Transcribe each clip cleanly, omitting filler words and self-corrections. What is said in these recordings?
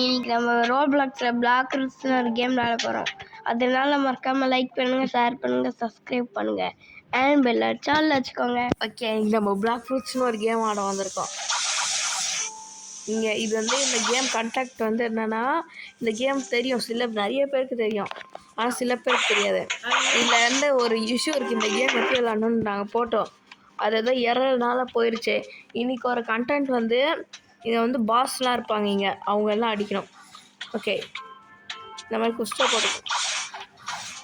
இன்னைக்கு நம்ம ரோப்ளாக்ஸில் பிளாக்கர்ஸ்னு ஒரு கேம் விளையாட போகிறோம். அதனால மறக்காமல் லைக் பண்ணுங்கள், ஷேர் பண்ணுங்கள், சப்ஸ்கிரைப் பண்ணுங்கள், அண்ட் பெல் அடிச்சால் வச்சுக்கோங்க. ஓகே, நம்ம பிளாக் ஃப்ரூட்ஸ்னு ஒரு கேம் ஆட வந்திருக்கோம். இது இந்த கேம் கண்டக்ட் என்னென்னா, இந்த கேம் தெரியும், நிறைய பேருக்கு தெரியும், ஆனால் சில பேருக்கு தெரியாது. இதில் ஒரு இஷ்யூ இருக்குது. இந்த கேம் எப்படி விளாடணும்னு நாங்கள் போட்டோம், அது எதோ எரர்னால போயிடுச்சு. இன்றைக்கி ஒரு கண்டென்ட் இதை பாஸ்லாம் இருப்பாங்க, அவங்க எல்லாம் அடிக்கணும். ஓகே, இந்த மாதிரி குஸ்டா போட்டுக்கணும்.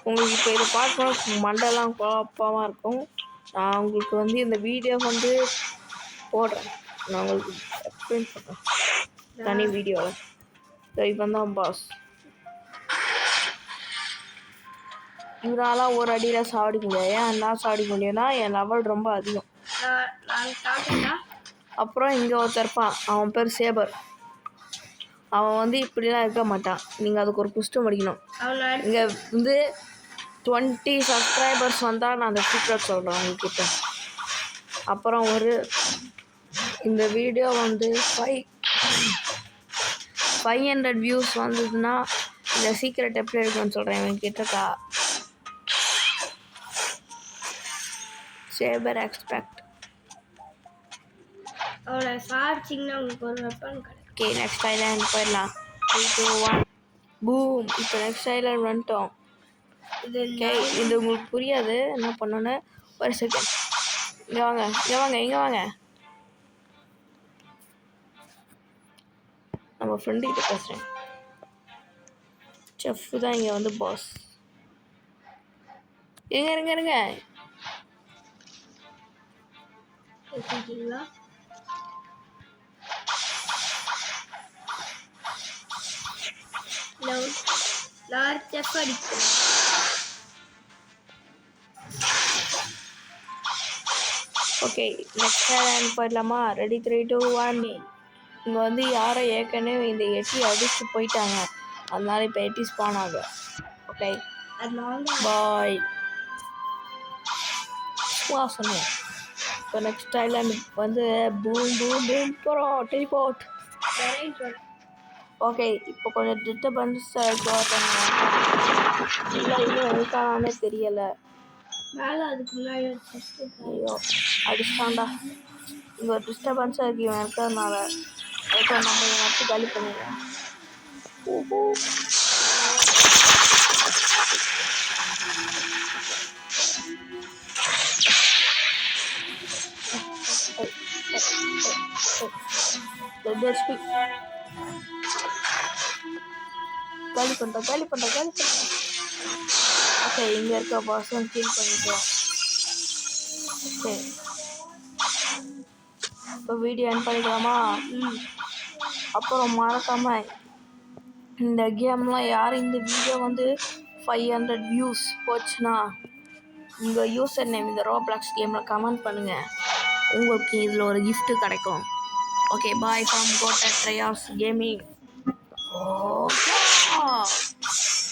உங்களுக்கு இப்போ இதை பார்க்கணும் மண்டெல்லாம் குழப்பமாக இருக்கும். நான் உங்களுக்கு இந்த வீடியோ போடுறேன். நான் உங்களுக்கு எக்ஸ்பிளைன் பண்ணுறேன் தனி வீடியோவில். இப்போ தான் பாஸ் இவரால் ஒரு அடியில் சாப்பிட முடியாது. ஏன் என்ன சாப்பிட முடியும்னா, என் லெவல் ரொம்ப அதிகம். அப்புறம் இங்கே ஒருத்தர் இருப்பான், அவன் பேர் சேபர். அவன் இப்படிலாம் இருக்க மாட்டான். நீங்கள் அதுக்கு ஒரு புஸ்டம் படிக்கணும். இங்கே 20 சப்ஸ்கிரைபர்ஸ் வந்தால் நான் அந்த சீக்ரெட் சொல்கிறேன் உங்ககிட்ட. அப்புறம் இந்த வீடியோ 500 வியூஸ் வந்ததுன்னா இந்த சீக்ரெட் எப்படி இருக்குன்னு சொல்கிறேன் இவன்கிட்டக்கா. சேபர் எக்ஸ்பெக்ட் அவளை சாப்பிச்சிங்கன்னா உங்களுக்கு ஒரு வெப்பன் கிடைக்கும். ஓகே, நெக்ஸ்ட் ஐலாண்ட் போயிடலாம். 3, 2, 1 பூம். இப்போ நெக்ஸ்ட் ஐலாண்ட் வந்துட்டோம். ஓகே, இது உங்களுக்கு புரியாது என்ன பண்ணோன்னு. ஒரு செகண்ட், இங்கே வாங்க. நம்ம ஃப்ரெண்டுக்கிட்ட பேசுகிறேன். செஃப் தான் இங்கே பாஸ். இருங்க செஃப் அடிக்கிறேன். ஓகே, நெக்ஸ்ட் ஐலாண்ட் போயிடலாமா? ரெடி, 3, 2, 1 இங்கே யாரோ ஏற்கனவே இந்த எட்டி அடிச்சு போயிட்டாங்க. அதனால இப்போ எட்டி ஸ்பான் ஆகும். ஓகே, பாய். சொன்னேன். இப்போ நெக்ஸ்ட் ஐலாண்ட் பூம் போகிறோம். டெலிபோர்ட். ஓகே, இப்போ கொஞ்சம் டிஸ்டர்பன்ஸ் இல்லை, இன்னும் இருக்கானே தெரியலை. அதுக்கு முன்னாடி ஐயோ, அடிச்சாண்டா. இங்கே ஒரு டிஸ்டர்பன்ஸாக இருக்குது இவன் இருக்கிறதுனால. அதுக்கு நம்ம இவன் வச்சு காலி பண்ணிடுறேன். காலி பண்ணுறேன். ஓகே, இங்கே இருக்க பாஸும் கில் பண்ணிட்டோம். ஓகே, இப்போ வீடியோ என் பண்ணிக்கலாமா? அப்புறம் மறக்காமல் இந்த கேம்லாம் யார் இந்த வீடியோ 500 வியூஸ் போச்சுன்னா உங்கள் யூசர் நேம் இந்த ரோப்ளாக்ஸ் கேமில் கமெண்ட் பண்ணுங்கள். உங்களுக்கு இதில் ஒரு கிஃப்ட்டு கிடைக்கும். ஓகே, பாய் ஃப்ரம் கோட்டட் ட்ரையாஸ் கேமிங். ஓ